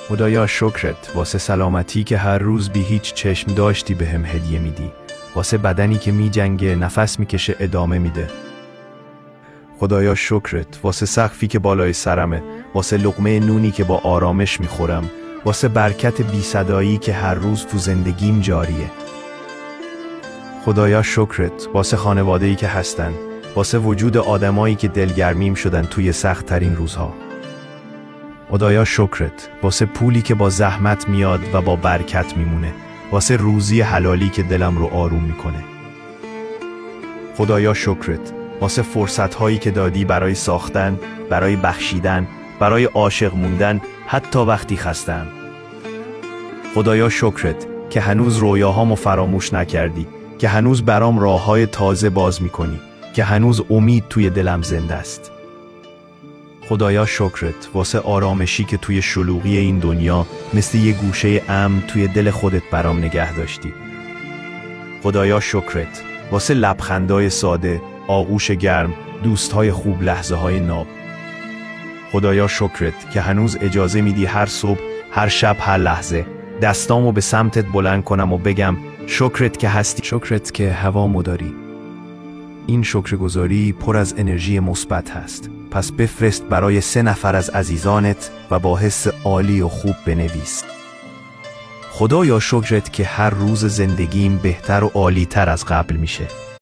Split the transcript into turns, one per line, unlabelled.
خدایا شکرت واسه سلامتی که هر روز بی هیچ چشم داشتی بهم هدیه میدی، واسه بدنی که میجنگه نفس میکشه ادامه میده. خدایا شکرت واسه سقفی که بالای سرمه، واسه لقمه نونی که با آرامش میخورم، واسه برکت بی صدایی که هر روز تو زندگیم جاریه. خدایا شکرت واسه خانواده‌ای که هستن، واسه وجود آدمایی که دلگرمیم شدن توی سخت ترین روزها. خدایا شکرت واسه پولی که با زحمت میاد و با برکت میمونه، واسه روزی حلالی که دلم رو آروم میکنه. خدایا شکرت واسه فرصت‌هایی که دادی برای ساختن، برای بخشیدن، برای عاشق موندن، حتی وقتی خستم. خدایا شکرت که هنوز رویاهامو فراموش نکردی، که هنوز برام راه‌های تازه باز میکنی، که هنوز امید توی دلم زنده است. خدایا شکرت واسه آرامشی که توی شلوغی این دنیا مثل یه گوشه امن توی دل خودت برام نگه داشتی. خدایا شکرت واسه لبخندای ساده، آغوش گرم، دوستهای خوب، لحظه‌های ناب. خدایا شکرت که هنوز اجازه میدی هر صبح، هر شب، هر لحظه دستامو به سمتت بلند کنم و بگم شکرت که هستی، شکرت که هوامو داری. این شکرگزاری پر از انرژی مثبت هست، پس بفرست برای 3 نفر از عزیزانت و با حس عالی و خوب بنویس. خدایا شکرت که هر روز زندگیم بهتر و عالی‌تر از قبل میشه.